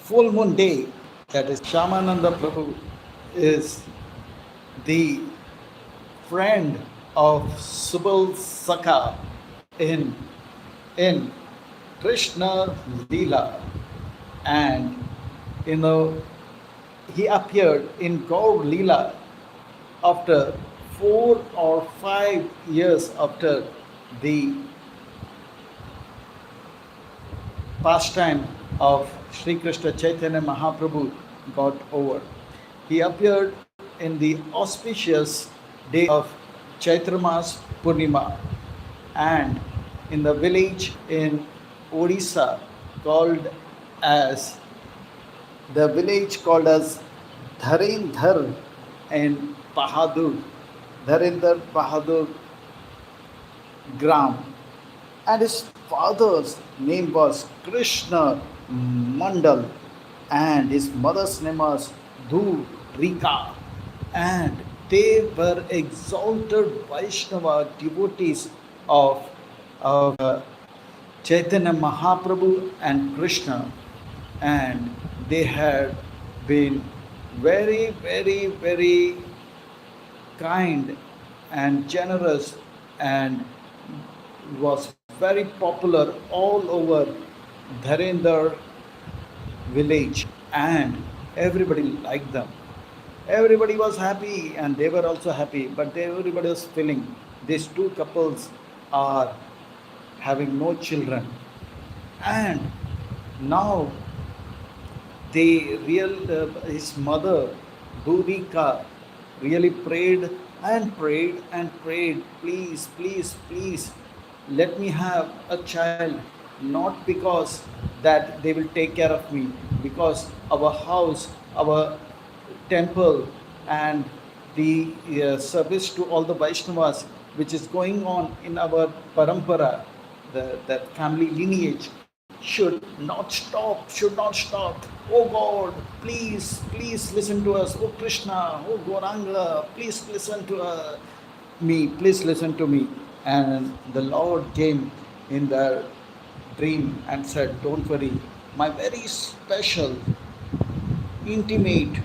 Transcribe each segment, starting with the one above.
full moon day, that is Shyamananda Prabhu, is the friend of Subal Sakha in, in Krishna Leela. And you know, he appeared in Gaur Leela after 4 or 5 years after the pastime of Sri Krishna Chaitanya Mahaprabhu got over. He appeared in the auspicious day of Chaitramas Purnima and in the village in Odisha called as the village called as Dharendhar and Bahadur, Dharendra Bahadur Gram, and his father's name was Krishna Mandal, and his mother's name was Dhurika, and they were exalted Vaishnava devotees of Chaitanya Mahaprabhu and Krishna, and they had been very, very, very kind and generous and was very popular all over Dharendra village, and everybody liked them. Everybody was happy and they were also happy, but everybody was feeling these two couples are having no children. And now his mother, Durika, really prayed and prayed and prayed, please, please, please, let me have a child, not because that they will take care of me, because our house, our temple, and the service to all the Vaishnavas, which is going on in our parampara, that family lineage, should not stop, should not stop. Oh God, please, please listen to us. Oh Krishna, oh Gauranga, please listen to me, please listen to me. And the Lord came in the dream and said, don't worry, my very special, intimate,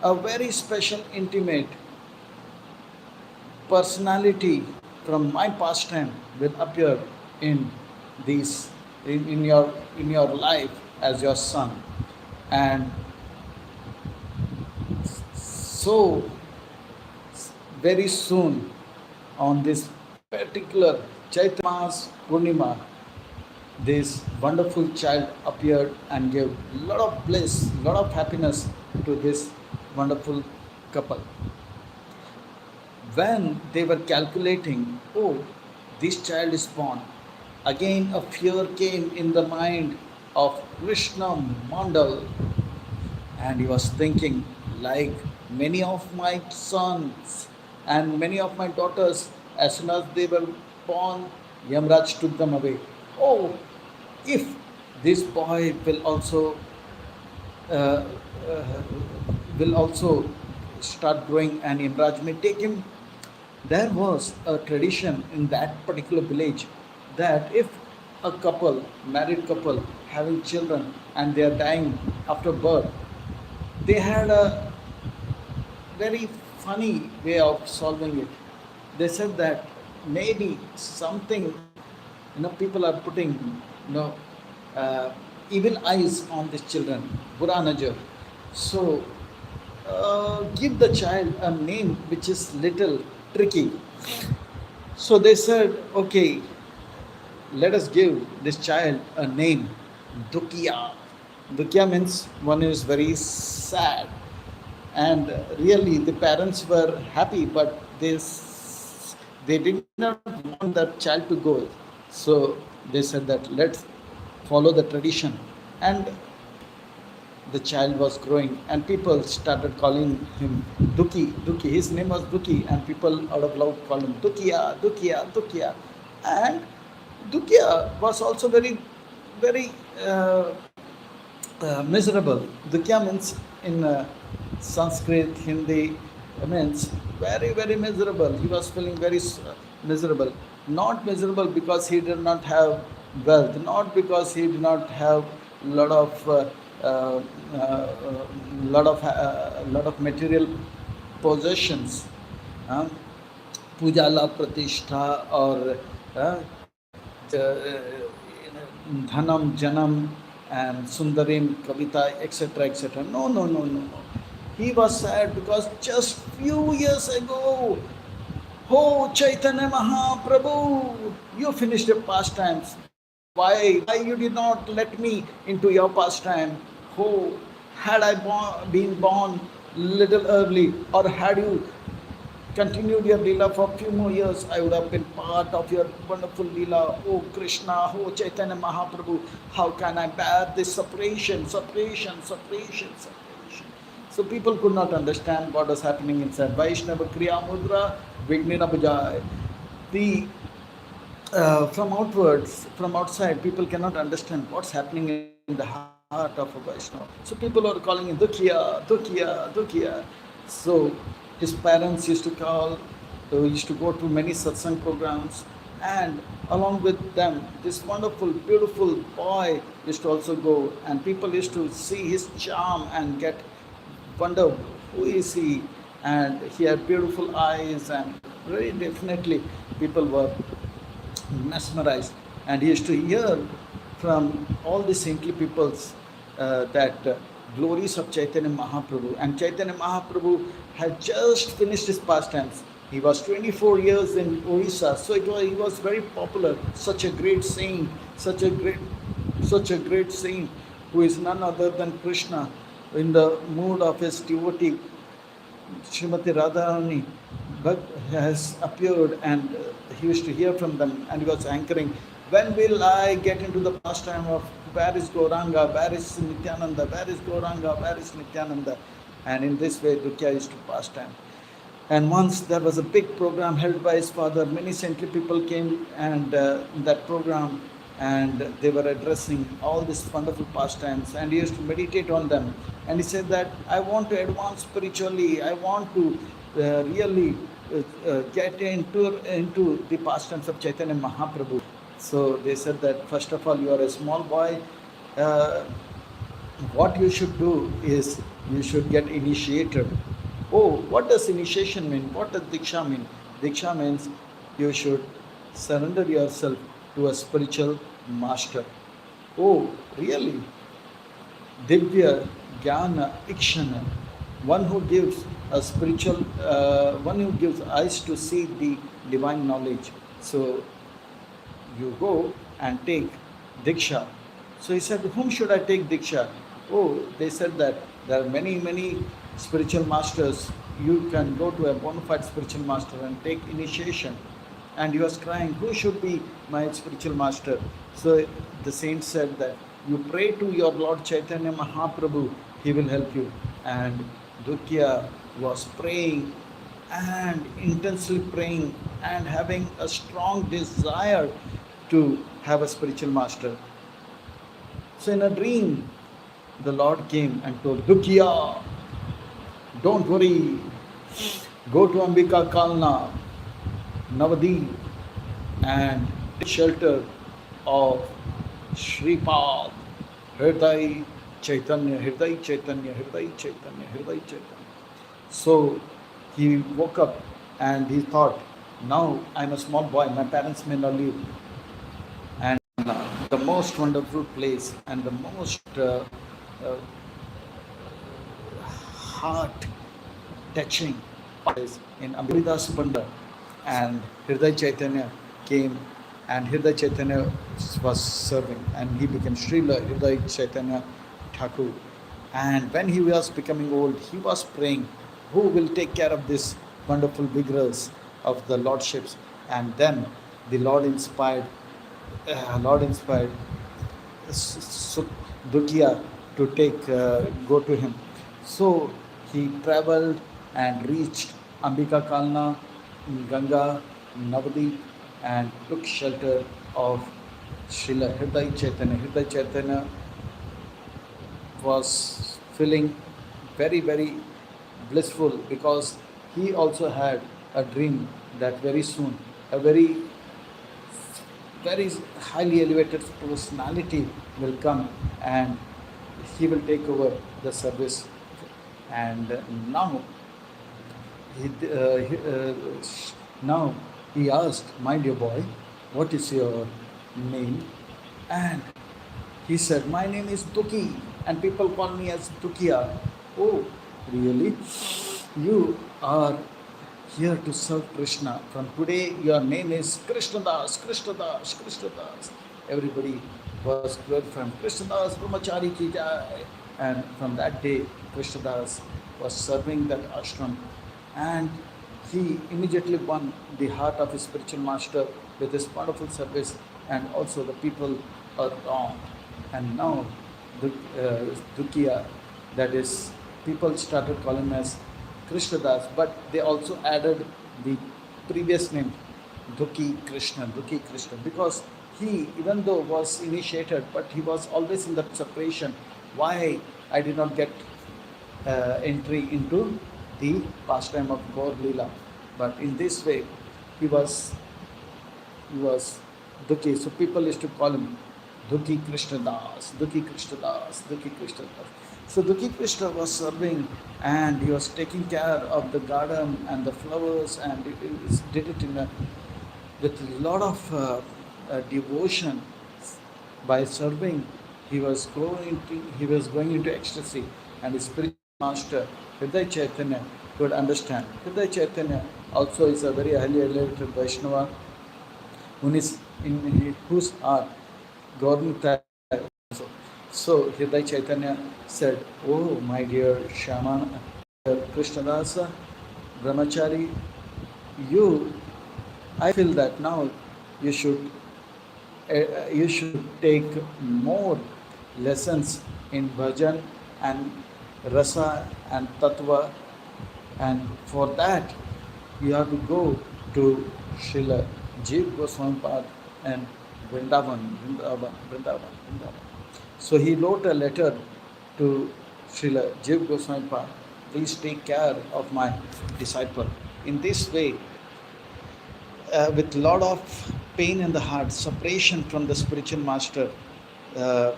a very special, intimate personality from my pastime will appear in these in your life as your son. And so very soon on this particular Chaitramas Purnima, this wonderful child appeared and gave a lot of bliss, lot of happiness to this wonderful couple. When they were calculating, oh, this child is born, again a fear came in the mind of Krishna Mandal, and he was thinking, like many of my sons and many of my daughters, as soon as they were born, Yamraj took them away. Oh, if this boy uh, uh, will also start growing and Yamraj may take him. There was a tradition in that particular village that if a couple, married couple, having children and they are dying after birth, they had a very funny way of solving it. They said that maybe something, people are putting, you know, uh, evil eyes on these children, Bura Najar. So give the child a name which is little tricky. So they said, okay, let us give this child a name, Dukia. Dukia means one is very sad. And really, the parents were happy, but they did not want that child to go. So they said that let's follow the tradition. And the child was growing, and people started calling him Duki, Duki. His name was Duki, and people out of love called him Dukia, Dukia, Dukia. And Dukia was also very, very miserable. Dukia means in Sanskrit, Hindi, means very, very miserable. He was feeling very miserable. Not miserable because he did not have wealth, not because he did not have lot of uh, uh, lot of material possessions, uh, pujala pratishtha, or dhanam janam and sundarim kavita, etc., etc. No, no, no, no, no. He was sad because just few years ago, oh Chaitanya Mahaprabhu, you finished your pastimes. Why you did not let me into your pastime? Oh, had I been born little early, or had you continued your Leela for a few more years, I would have been part of your wonderful Leela. Oh Krishna, oh Chaitanya Mahaprabhu, how can I bear this separation, separation, separation, separation? So people could not understand what was happening inside. Vaishnava Kriya Mudra, Vignina Bujai. The from outside, people cannot understand what's happening in the heart of a Vaishnava. So people are calling him Dukhiya, Dukhiya, Dukhiya. So his parents used to call, used to go to many satsang programs, and along with them, this wonderful, beautiful boy used to also go, and people used to see his charm and get wonder who is he, and he had beautiful eyes, and very definitely people were mesmerized. And he used to hear from all the saintly peoples that glories of Chaitanya Mahaprabhu. And Chaitanya Mahaprabhu had just finished his pastimes. He was 24 years in Orissa, so he was very popular. Such a great saint, such a great saint, who is none other than Krishna, in the mood of his devotee Srimati Radharani Bhatt has appeared, and he used to hear from them, and he was anchoring, when will I get into the pastime of where is Gauranga, where is Nityananda, where is Gauranga, where is Nityananda? And in this way, Dukya used to pastime. And once there was a big program held by his father. Many saintly people came and in that program, and they were addressing all these wonderful pastimes. And he used to meditate on them. And he said that I want to advance spiritually. I want to really get into the pastimes of Chaitanya Mahaprabhu. So they said that first of all, you are a small boy. Uh, what you should do is you should get initiated. Oh, what does initiation mean? What does Diksha mean? Diksha means you should surrender yourself to a spiritual master. Oh, really? Divya, Jnana, Ikshana. One who gives a spiritual, one who gives eyes to see the divine knowledge. So you go and take Diksha. So he said, whom should I take Diksha? Oh, they said that there are many, many spiritual masters. You can go to a bona fide spiritual master and take initiation. And he was crying, who should be my spiritual master? So the saint said that you pray to your Lord Chaitanya Mahaprabhu, he will help you. And Dukya was praying and intensely praying and having a strong desire to have a spiritual master. So in a dream, the Lord came and told Dukya, don't worry, go to Ambika Kalna, Navadip, and take shelter of Sripad, Hriday Chaitanya, Hriday Chaitanya, Hriday Chaitanya, Hriday Chaitanya. So he woke up and he thought, now I'm a small boy, my parents may not live. And the most wonderful place and the most heart touching place in Amridas Panda. And Hriday Chaitanya came, and Hriday Chaitanya was serving, and he became Srila Hriday Chaitanya Thakur. And when he was becoming old, he was praying, who will take care of this wonderful vigorous of the lordships? And then the Lord inspired Dukya to go to him. So he traveled and reached Ambika Kalna, Ganga, Navadip, and took shelter of Srila Hriday Chaitanya. Hriday Chaitanya was feeling very, very blissful because he also had a dream that very soon a very very highly elevated personality will come, and he will take over the service. And now he, now he asked, "My dear boy, what is your name?" And he said, "My name is Duki, and people call me as Dukia." "Oh, really? You are here to serve Krishna. From today, your name is Krishnadas, Krishnadas, Krishnadas." Everybody was from Krishnadas, Brahmachari ki jai. And from that day, Krishnadas was serving that ashram, and he immediately won the heart of his spiritual master with his wonderful service, and also the people are wrong. And now, Dukiya, that is, people started calling him as Krishnadas, but they also added the previous name, Duki Krishna, because he, even though was initiated, but he was always in that separation. Why I did not get entry into the pastime of Gaur Leela? But in this way, he was he was Duki. So people used to call him Duki Krishna Das, Duki Krishna Das, Duki Krishna Das. So Duki Krishna was serving, and he was taking care of the garden and the flowers, and he did it with a lot of devotion. By serving, he was going into ecstasy, and his spiritual master Hriday Chaitanya could understand. Hriday Chaitanya also is a very highly elevated Vaishnava, in whose heart Gaurmita also. So Hriday Chaitanya said, "Oh, my dear Shyamanand, Krishnadasa, Brahmachari, you, I feel that now you should you should take more lessons in bhajan and rasa and tattva, and for that you have to go to Srila Jiv Goswami Pad and Vrindavan. So he wrote a letter to Srila Jiv Goswami Pad, "Please take care of my disciple." In this way, with a lot of pain in the heart, separation from the spiritual master, uh,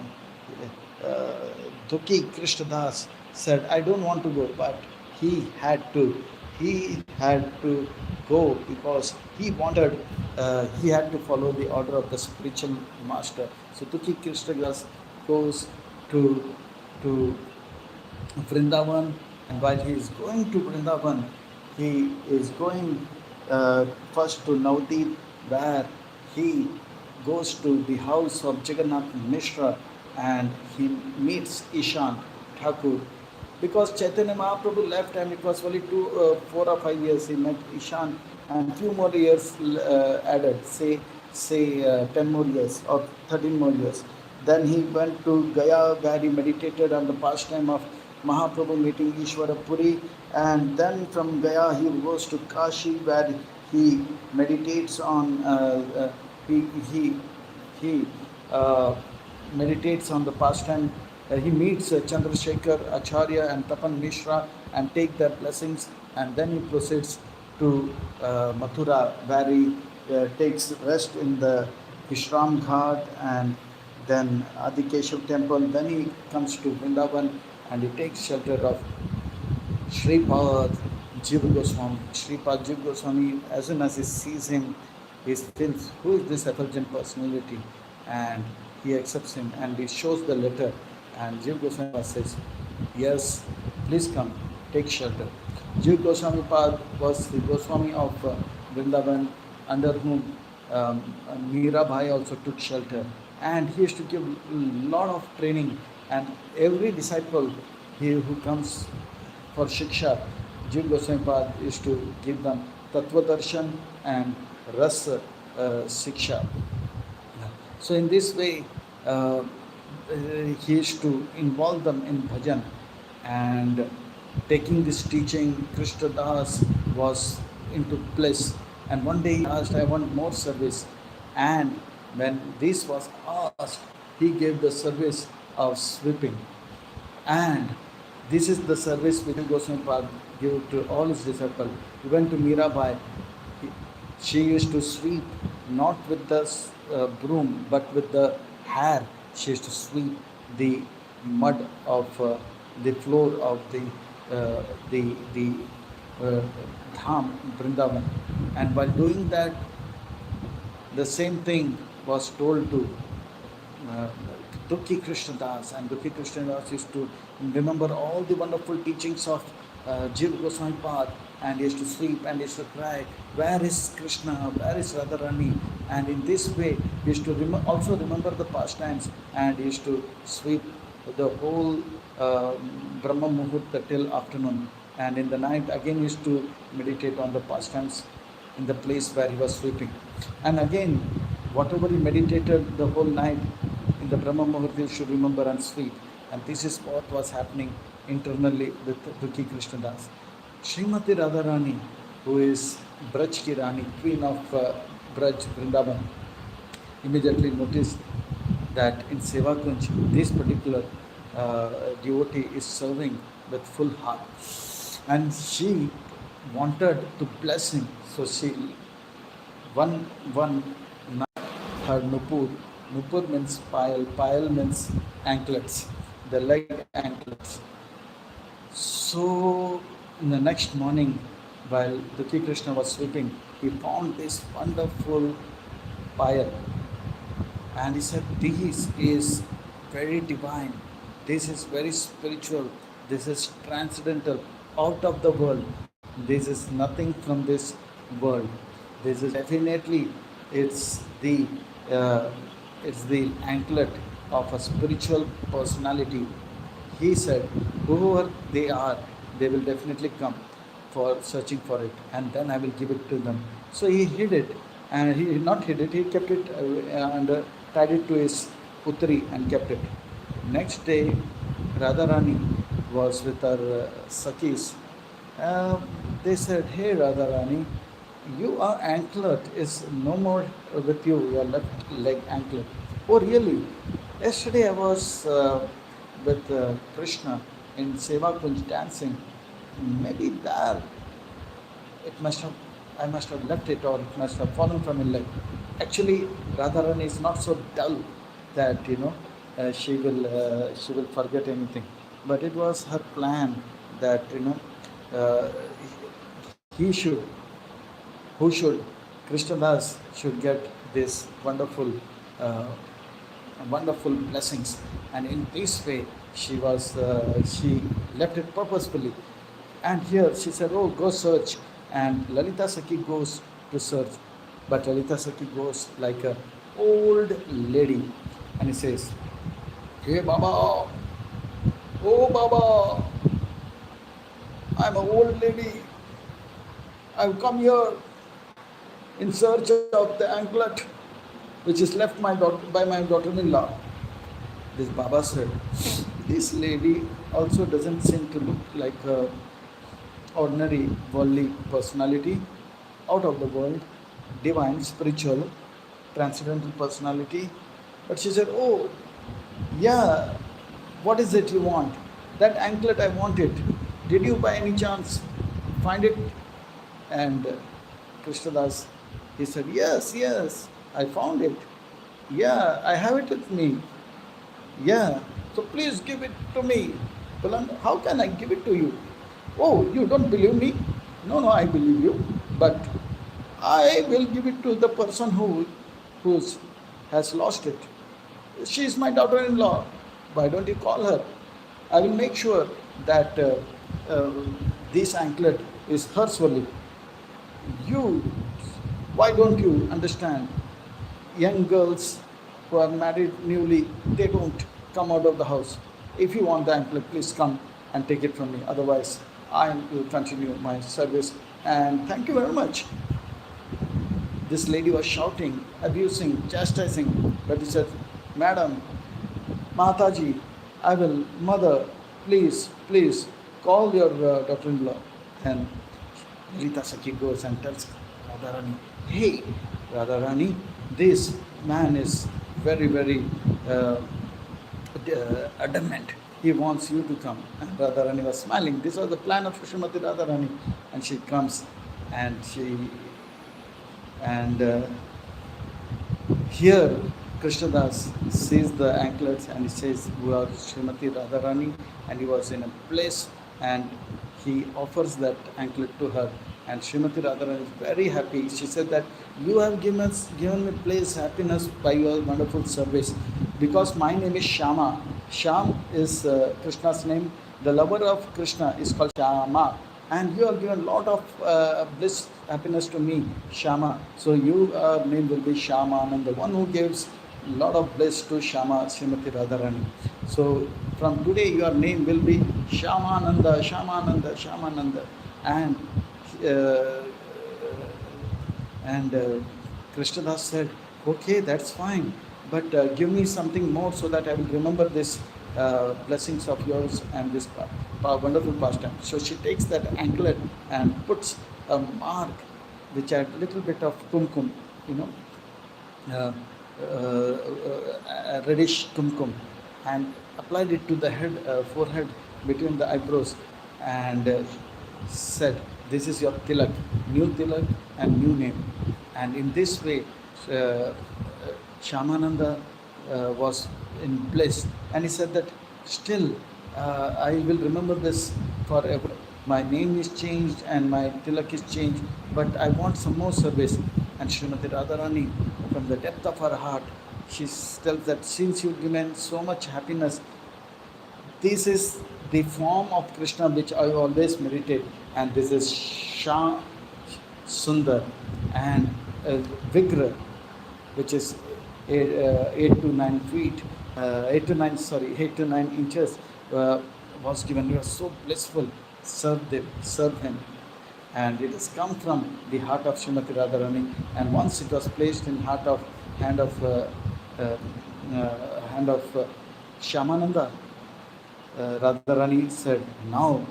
uh, Duki Krishnadas said, "I don't want to go," but he had to. He had to go because he wanted. He had to follow the order of the spiritual master. So Duki Krishnadas goes to to Vrindavan, and while he is going to Vrindavan, he is going first to Navdeep, where he goes to the house of Jagannath Mishra, and he meets Ishan Thakur. Because Chaitanya Mahaprabhu left, and it was only 4 or 5 years, he met Ishan, and few more years added, say 10 more years or 13 more years. Then he went to Gaya, where he meditated on the pastime of Mahaprabhu meeting Ishwara Puri, and then from Gaya he goes to Kashi, where he meditates on he uh, meditates on the pastime. He meets Chandrasekhar Acharya and Tapan Mishra and take their blessings, and then he proceeds to Mathura, where he takes rest in the Vishram Ghat and then Adikeshav temple. Then he comes to Vrindavan, and he takes shelter of Sripad Jiva Goswami. Sripad Jiva Goswami, as soon as he sees him, he feels, who is this effulgent personality? And he accepts him, and he shows the letter. And Jiva Goswami says, "Yes, please come, take shelter." Jiva Goswami Pad was the Goswami of Vrindavan, under whom Meera Bhai also took shelter. And he used to give a lot of training, and every disciple who comes for Shiksha, Jiva Goswami Pad used to give them Tattva Darshan and Ras Shiksha. So in this way, he used to involve them in bhajan, and taking this teaching, Krishna Das was into bliss. And one day he asked, "I want more service." And when this was asked, he gave the service of sweeping. And this is the service which Goswami Pad gave to all his disciples. He went to Mirabai. She used to sweep not with the broom, but with the hair, she used to sweep the mud of the floor of the Dham, Vrindavan. And while doing that, the same thing was told to uh, Dukhi Krishnadas, and Dukhi Krishnadas used to remember all the wonderful teachings of Jiva Goswami Pad, and he used to sweep and he used to cry, "Where is Krishna? Where is Radharani?" And in this way, he used to also remember the pastimes, and he used to sweep the whole uh, Brahma Muhurta till afternoon. And in the night, again, he used to meditate on the pastimes in the place where he was sweeping. And again, whatever he meditated the whole night in the Brahma Muhurta, he should remember and sweep. And this is what was happening internally with Dukhi Krishnadas. Srimati Radharani, who is Braj ki Rani, queen of Braj Vrindavan, immediately noticed that in Seva Kunj, this particular devotee is serving with full heart. And she wanted to bless him. So she, one night, her nupur means pile means anklets, the leg anklets. So in the next morning, while Dukhi Krishna was sweeping, he found this wonderful pile, and he said, "This is very divine, this is very spiritual, this is transcendental, out of the world. This is nothing from this world. This is definitely it's the uh, it's the anklet of a spiritual personality." He said, "Whoever they are, they will definitely come for searching for it, and then I will give it to them." So he hid it, and he not hid it, he kept it and tied it to his putri and kept it. Next day, Radharani was with her Sakis. Uh, they said, "Hey Radharani, your anklet is no more with you, your left leg anklet." "Oh, really? Yesterday I was with Krishna in Seva Kunj dancing. Maybe there it must have, I must have left it, or it must have fallen from my leg." Actually, Radharani is not so dull that she will forget anything. But it was her plan that uh, he should, who should, Krishnadas should get this uh, wonderful blessings. And in this way, she left it purposefully. And here she said, "Oh, go search." And Lalita Sakhi goes to search. But Lalita Sakhi goes like a old lady. And he says, "Hey Baba, oh Baba, I'm an old lady. I've come here in search of the anklet which is left by my daughter-in-law." This Baba said, "This lady also doesn't seem to look like a ordinary worldly personality, out of the world, divine, spiritual, transcendental personality." But she said, "Oh, yeah, what is it you want? That anklet, I want it. Did you by any chance find it?" And Krishnadas, he said, "Yes, yes, I found it. Yeah, I have it with me. Yeah, so please give it to me." "Well, how can I give it to you?" "Oh, you don't believe me?" "No, no, I believe you. But I will give it to the person who's has lost it. She is my daughter-in-law. Why don't you call her? I will make sure that uh, this anklet is hers only. You, why don't you understand? Young girls who are married newly, they don't come out of the house. If you want the anklet, please come and take it from me. Otherwise, I will continue my service. And thank you very much." This lady was shouting, abusing, chastising, but he said, "Madam, Mataji, I will, mother, please, please, call your daughter-in-law." And Lita Sakhi goes and tells Radharani, "Hey, Radharani, this man is very, very adamant. He wants you to come." And Radharani was smiling. This was the plan of Srimati Radharani. And she comes and and Here, Krishnadas sees the anklets and he says, "We are Srimati Radharani," and he was in a place and he offers that anklet to her. And Srimati Radharani is very happy. She said that you have given me place happiness by your wonderful service, because my name is Shyama. Shyam is Krishna's name. The lover of Krishna is called Shyama, and you have given a lot of bliss, happiness to me, Shama. So your name will be Shyamanand, the one who gives a lot of bliss to Shama, Srimati Radharani. So from today your name will be Shyamananda, Shyamananda, Shyamananda. And uh, and Krishnadas said, okay, that's fine, but give me something more so that I will remember this blessings of yours and this wonderful pastime. So she takes that anklet and puts a mark which had little bit of kumkum, you know, uh, reddish kumkum, and applied it to the head, forehead, between the eyebrows, and said, "This is your tilak and new name." And in this way, uh, Shyamananda was in bliss, and he said that still I will remember this forever. My name is changed and my tilak is changed, but I want some more service. And Srimati Radharani, from the depth of her heart, she tells that since you've given so much happiness, this is the form of Krishna which I always meditate, and this is Sham Sundar and Vigra, which is 8 to 9 feet, 8 to 9 inches, was given. You are so blissful. Serve him. And it has come from the heart of Srimati Radharani, and once it was placed in hand of Shyamananda, Radharani said, now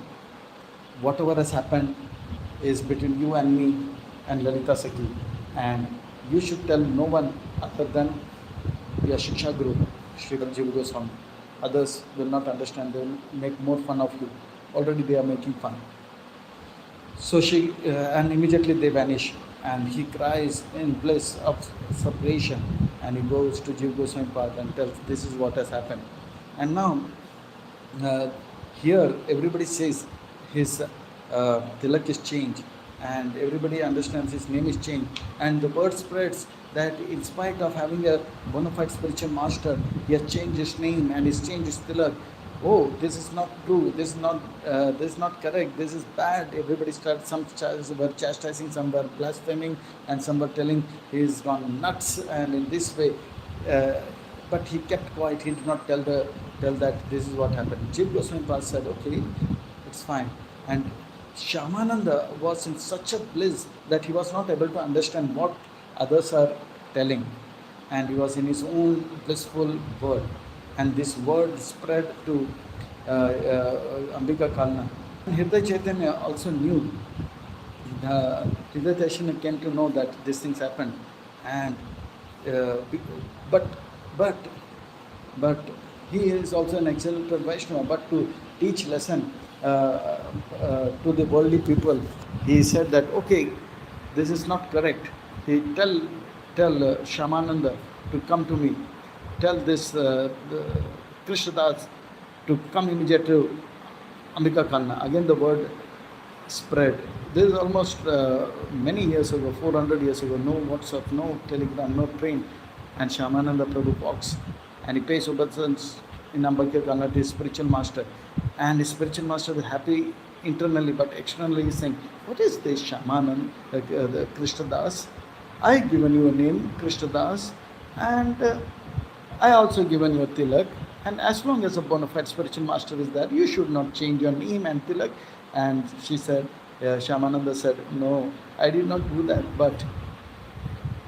whatever has happened is between you and me and Lalita Sakhi, and you should tell no one other than your Shiksha Guru, Sripad Jiva Goswami. Others will not understand, they will make more fun of you. Already they are making fun. So and immediately they vanish, and he cries in bliss of separation, and he goes to Jiva Goswami Path and tells, this is what has happened. And now, uh, here everybody says his tilak is changed, and everybody understands his name is changed, and the word spreads that in spite of having a bona fide spiritual master, he has changed his name and he's changed his tilak. Oh, this is not true, this is not correct, this is bad. Everybody started, some were chastising, some were blaspheming, and some were telling he's gone nuts, and in this way. Uh, but he kept quiet, he did not tell that this is what happened. Jiva Goswami Pad said, okay, it's fine. And Shyamananda was in such a bliss that he was not able to understand what others are telling, and he was in his own blissful world. And this word spread to Ambika Kalna. Hriday Chaitanya also knew, Hriday Chaitanya came to know that these things happened, and but but but he is also an excellent Vaishnava, but to teach lesson to the worldly people, he said that, okay, this is not correct. He tell Shyamananda to come to me. Tell this Krishnadas to come immediately to Ambika Kalna. Again the word spread. This is almost many years ago, 400 years ago. No WhatsApp, no Telegram, no train. And Shyamananda Prabhu walks and he pays obeisance in Ambika Kalna to his spiritual master. And his spiritual master is happy internally, but externally he is saying, what is this Shyamanand, the Krishnadas? I given you a name, Krishnadas, and I also given you a tilak, and as long as a bona fide spiritual master is there, you should not change your name and tilak. And she said, Shyamananda said, no, I did not do that, but,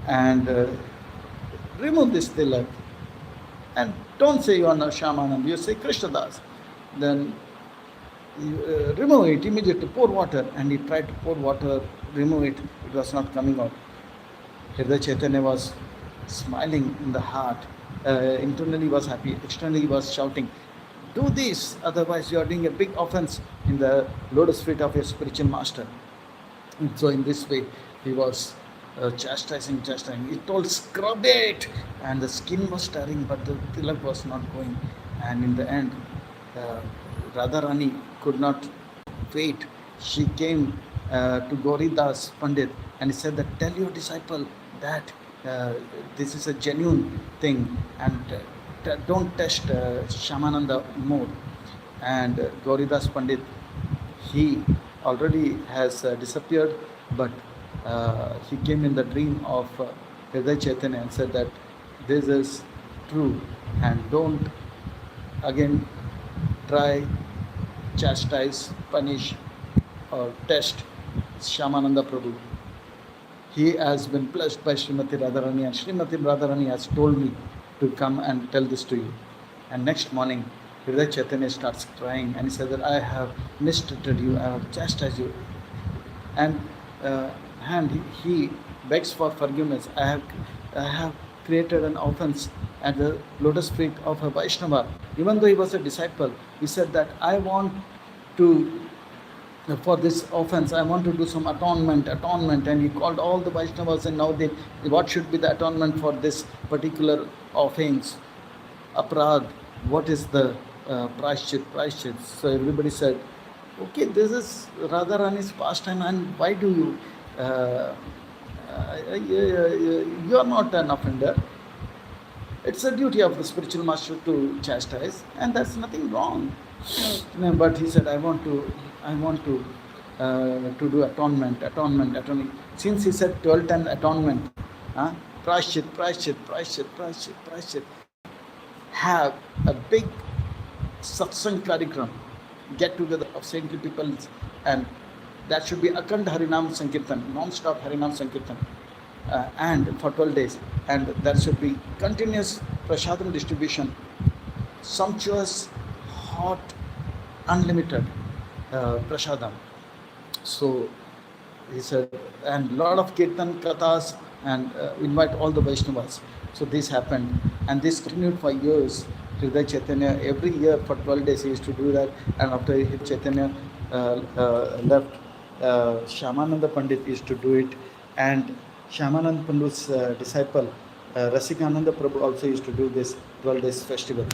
and remove this tilak, and don't say you are not Shyamananda, you say Krishnadas. Then you, remove it immediately, pour water. And he tried to pour water, remove it, it was not coming out. Hriday Chaitanya was smiling in the heart. Internally was happy, externally was shouting, do this, otherwise you are doing a big offense in the lotus feet of your spiritual master. And so in this way he was chastising. He told, scrub it! And the skin was stirring, but the tilak was not going. And in the end, uh, Radharani could not wait. She came to Goridas Pandit and he said that tell your disciple that this is a genuine thing and don't test Shyamananda more. And Gauridas Pandit, he already has disappeared, but he came in the dream of Hriday Chaitanya and said that this is true and don't again try, chastise, punish, or test Shyamananda Prabhu. He has been blessed by Srimati Radharani, and Srimati Radharani has told me to come and tell this to you. And next morning, Hriday Chaitanya starts crying and he says that I have mistreated you, I have chastised you. And he begs for forgiveness. I have created an offense at the lotus feet of a Vaishnava. Even though he was a disciple, he said that I want to for this offense, I want to do some atonement, and he called all the Vaishnavas, and now what should be the atonement for this particular offense, aparad? What is the prashchit? So everybody said, okay, this is Radharani's pastime, and why do you? You are not an offender. It's a duty of the spiritual master to chastise, and that's nothing wrong. But he said, I want to do atonement. Since he said 12-10 atonement, prashchit, have a big satsang karikram, get together of saintly people, and that should be Akhand Harinam Sankirtan, non-stop Harinam Sankirtan, and for 12 days, and that should be continuous prasadam distribution, sumptuous, hot, unlimited prasadam. So he said, and lot of kirtan kathas, and invite all the Vaishnavas. So this happened, and this continued for years. Hriday Chaitanya, every year for 12 days he used to do that, and after Hriday Chaitanya left, Shyamananda Pandit used to do it, and Shyamananda Pandit's disciple Rasikananda Prabhu also used to do this 12 days festival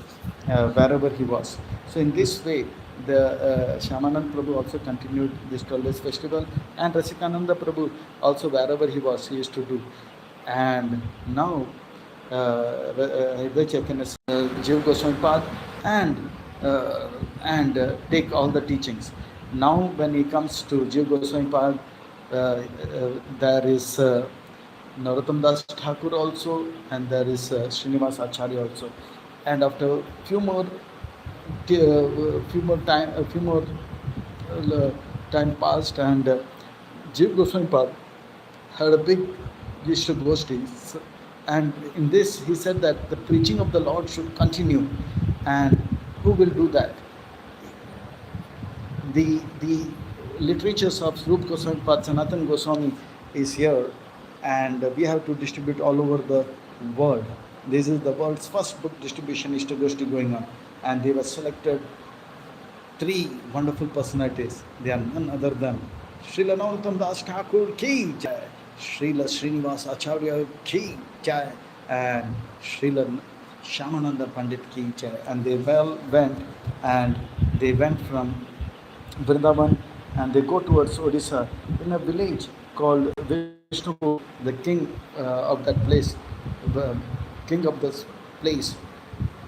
wherever he was. So in this way, the Shyamananda Prabhu also continued this 12 days festival, and Rasikananda Prabhu also wherever he was, he used to do. And now Hriday Chaitanya Jiva Goswami Pad and take all the teachings. Now when he comes to Jiva Goswami Pad, there is Narottam Das Thakur also, and there is Srinivas Acharya also. And after few more time passed, and Jiva Goswami Pad had a big Yishra Goshti, and in this he said that the preaching of the Lord should continue, and who will do that? The literatures of Srup Goswami Pad, Sanatan Goswami is here, and we have to distribute all over the world. This is the world's first book distribution Ishtagoshti going on, and they were selected 3 wonderful personalities. They are none other than Srila Narottam Das Thakur ki jai, Srila Srinivas Acharya ki jai, and Srila Shyamananda Pandit ki jai. And they went from Vrindavan, and they go towards Odisha in a village called Vishnu, the king of that place, the king of this place.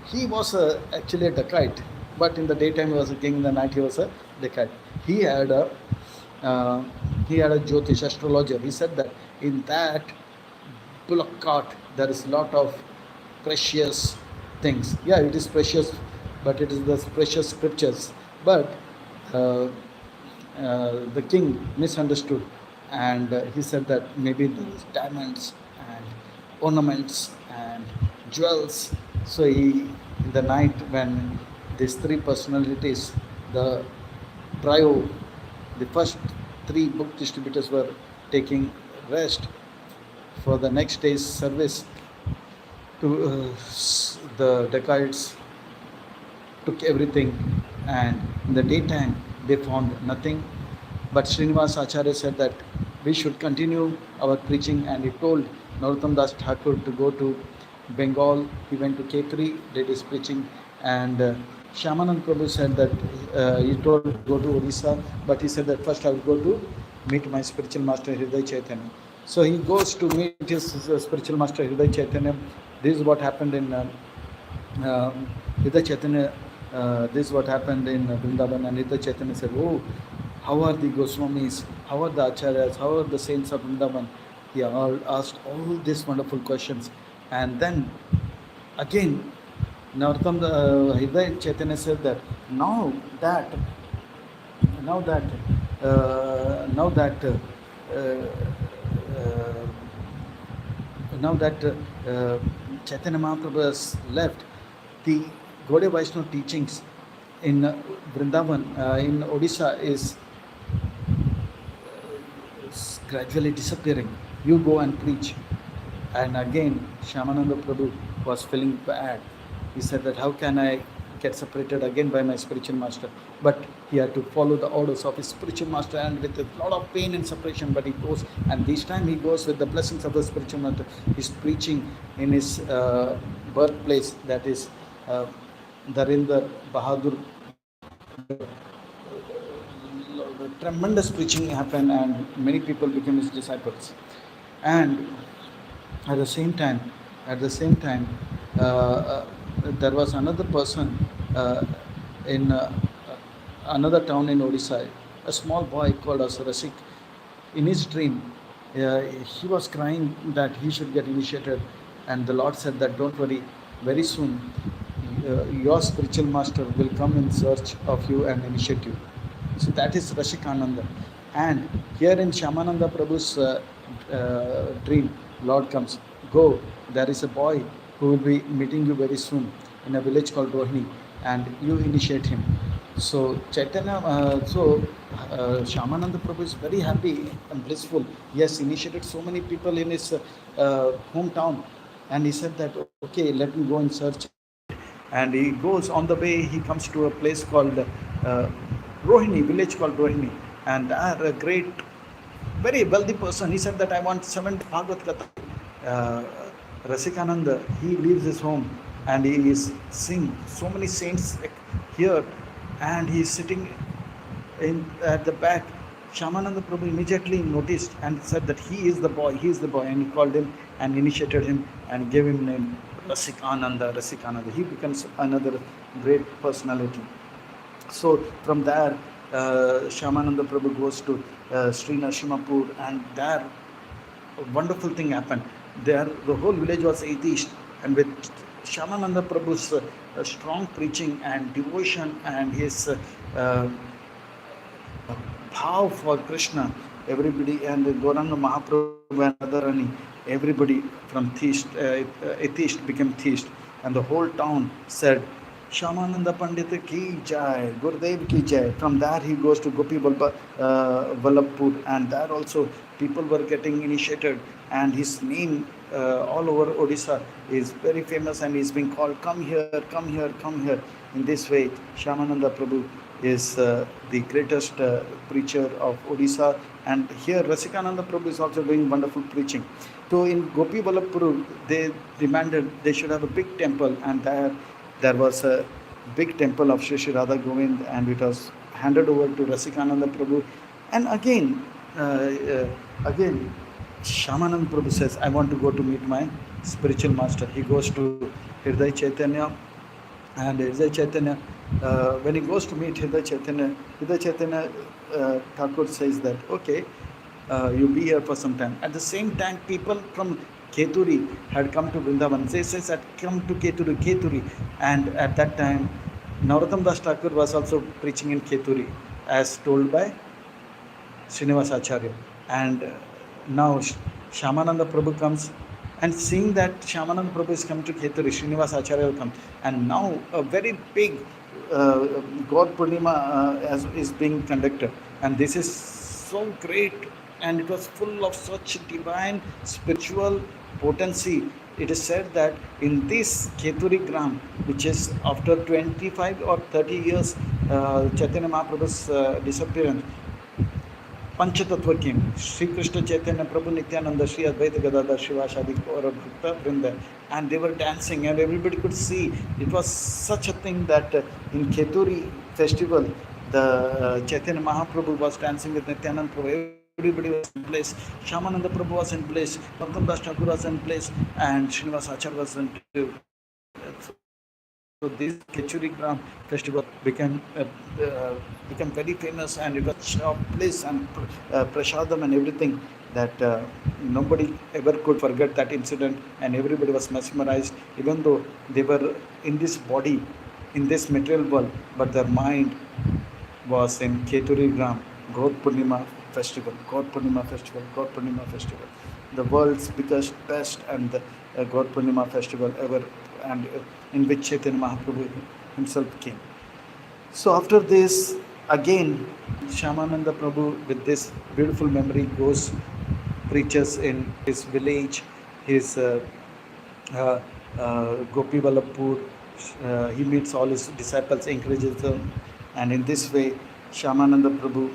He was actually a dacoit, but in the daytime he was a king, in the night he was a dacoit. He had a Jyotish, astrologer. He said that in that bullock cart there is a lot of precious things. Yeah, it is precious, but it is the precious scriptures. But the king misunderstood, and he said that maybe there is diamonds and ornaments and jewels. So in the night, when these 3 personalities, the trio, the first 3 book distributors were taking rest for the next day's service, to the dacoits took everything, and in the daytime they found nothing. But Srinivas Acharya said that we should continue our preaching. And he told Narottam Das Thakur to go to Bengal. He went to Khetri, did his preaching, and Shyamanand Prabhu said that he told to go to Odisha, but he said that first I will go to meet my spiritual master Hriday Chaitanya. So he goes to meet his spiritual master Hriday Chaitanya. This is what happened in Hriday Chaitanya. This is what happened in Vrindavan, and Hriday Chaitanya said, "Oh, how are the Goswamis? How are the Acharyas? How are the saints of Vrindavan?" He all asked all these wonderful questions, and then again, Narottam Hriday Chaitanya said that now that now that now that uh, now that Chaitanya Mahaprabhu has left, the Gaudiya Vaishnava teachings in Vrindavan, in Odisha, is gradually disappearing. You go and preach. And again, Shyamananda Prabhu was feeling bad. He said that how can I get separated again by my spiritual master? But he had to follow the orders of his spiritual master, and with a lot of pain and separation, but he goes, and this time he goes with the blessings of the spiritual master. He's preaching in his birthplace, that is Darinder Bahadur. Tremendous preaching happened, and many people became his disciples. And at the same time, there was another person in another town in Odisha, a small boy called as Rasik. In his dream, he was crying that he should get initiated, and the Lord said that don't worry, very soon your spiritual master will come in search of you and initiate you. So that is Rashikananda. And here in Shyamananda Prabhu's dream, Lord comes, go, there is a boy who will be meeting you very soon in a village called Rohini, and you initiate him. So Shyamananda Prabhu is very happy and blissful. He has initiated so many people in his hometown, and he said that, okay, let me go in search. And he goes, on the way he comes to a place called Rohini, village called Rohini, and a great, very wealthy person. He said that I want 7 Bhagavad Gita. Rasikananda, he leaves his home and he is seeing so many saints here, and he is sitting at the back. Shyamananda Prabhu immediately noticed and said that he is the boy, and he called him and initiated him and gave him name Rasikananda. He becomes another great personality. So from there, Shyamananda Prabhu goes to Sri Narsimhapur, and there a wonderful thing happened. There the whole village was atheist, and with Shyamananda Prabhu's strong preaching and devotion and his bhav for Krishna, everybody, and Gauranga Mahaprabhu and Radharani, everybody from atheist became theist, and the whole town said, Shyamananda Pandit ki jai, Gurudev ki jai. From there he goes to Gopi Vallabhpur, and there also people were getting initiated, and his name all over Odisha is very famous, and he's being called, come here, come here, come here. In this way, Shyamananda Prabhu is the greatest preacher of Odisha, and here Rasikananda Prabhu is also doing wonderful preaching. So in Gopi Vallabhpur, they demanded they should have a big temple, and there was a big temple of Shri Shri Radha Govind, and it was handed over to Rasikananda Prabhu. And again, Shyamananda Prabhu says, I want to go to meet my spiritual master. He goes to Hriday Chaitanya, and Hriday Chaitanya, when he goes to meet Hriday Chaitanya Thakur says that, okay, you be here for some time. At the same time, people from Kheturi had come to Vrindavan. They says that come to Kheturi. And at that time, Narottam Das Thakur was also preaching in Kheturi, as told by Srinivas Acharya. And now Shyamananda Prabhu comes, and seeing that Shyamananda Prabhu is coming to Kheturi, Srinivas Acharya will come. And now a very big God Purnima is being conducted. And this is so great, and it was full of such divine spiritual potency. It is said that in this Kheturi Gram, which is after 25 or 30 years Chaitanya Mahaprabhu's disappearance, Panchatattva came. Sri Krishna Chaitanya, Prabhu Nityananda, Sri Advaita Gadadhar, Shivashadi Kaura Bhakta Vrinda, and they were dancing, and everybody could see. It was such a thing that in Keturi festival, the Chaitanya Mahaprabhu was dancing with Nityananda Prabhu. Everybody was in place. Shyamananda Prabhu was in place. Bhaktam Das Thakur was in place, and Srinivas Achar was in place. So this Kechuri Gram festival became very famous, and it was such a place and prasadam and everything that nobody ever could forget that incident, and everybody was mesmerized, even though they were in this body, in this material world, but their mind was in Keturi Gram, Gaur Purnima festival, Gaur Purnima festival, Gaur Purnima festival, the world's biggest, best, and the Gaur Purnima festival ever, and in which Chaitanya Mahaprabhu himself came. So after this, again, Shyamananda Prabhu, with this beautiful memory, goes, preaches in his village, his uh, Gopi Vallabhpur. He meets all his disciples, encourages them, and in this way, Shyamananda Prabhu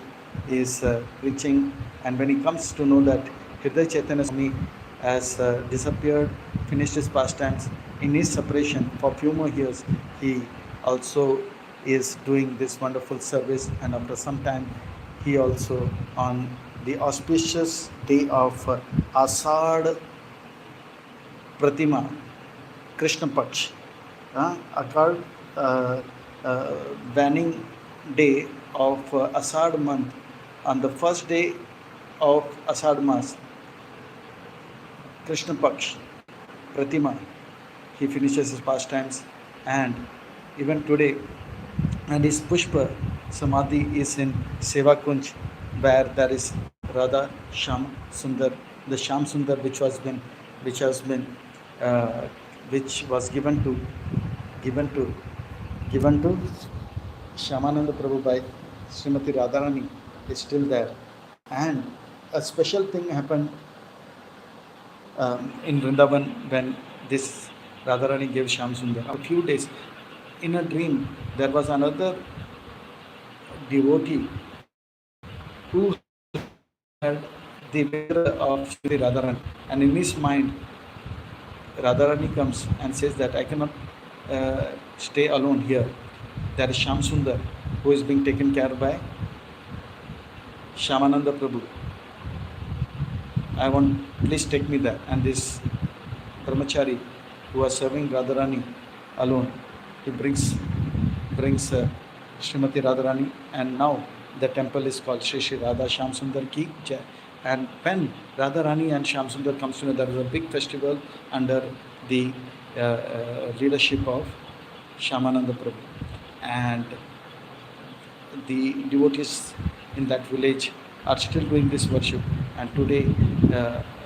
is preaching. And when he comes to know that Hriday Chaitanya Swami has disappeared, finished his pastimes, in his separation for few more years, he also is doing this wonderful service. And after some time, he also, on the auspicious day of Asad Pratima, Krishna Paksh, occurred banning day of Asad month, on the first day of Asad Mas, Krishna Paksh, Pratima, he finishes his pastimes, and even today, and his Pushpa Samadhi is in Seva Kunj, where there is Radha Sham Sundar, the Sham Sundar which has been which was given to Shyamananda Prabhu by Srimati Radharani, is still there. And a special thing happened in Vrindavan when this Radharani gave Shyam Sundar. A few days, in a dream, there was another devotee who had the vigra of Sri Radharani, and in his mind, Radharani comes and says that I cannot stay alone here. There is Shyam Sundar who is being taken care by Shyamananda Prabhu. I want, please take me there. And this brahmachari who was serving Radharani alone, he brings Srimati Radharani, and now the temple is called Shri Shri Radha Shyam Sundar Ki Jai. And when Radharani and Shyam Sundar comes to know, there is a big festival under the leadership of Shyamananda Prabhu, and the devotees in that village are still doing this worship, and today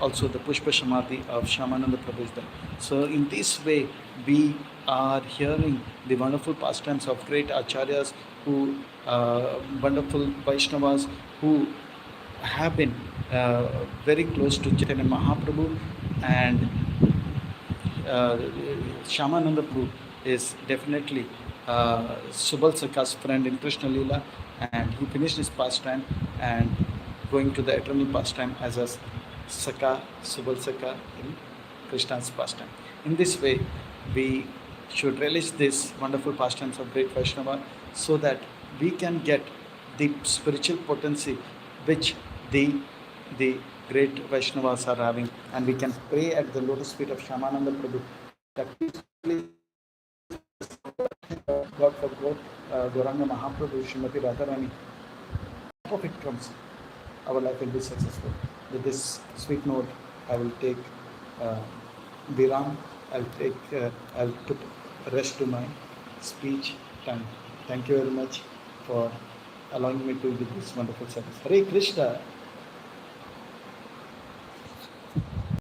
also the Pushpa Samadhi of Shyamananda Prabhu is there. So in this way, we are hearing the wonderful pastimes of great acharyas, who wonderful Vaishnavas who have been very close to Chaitanya Mahaprabhu, and Shyamananda Prabhu is definitely Subal Sakha's friend in Krishna Leela, and he finished his pastime and going to the eternal pastime as a Sakha, Subal Sakha in Krishna's pastime. In this way, we should relish this wonderful pastimes of great Vaishnava, so that we can get the spiritual potency which the great Vaishnavas are having, and we can pray at the lotus feet of Shyamananda Prabhu that please God for God, Gauranga Mahaprabhu, Srimati Radharani, of it comes, our life will be successful. With this sweet note, I will take Viram, I'll put rest to my speech time. Thank you very much for allowing me to give this wonderful service. Hare Krishna.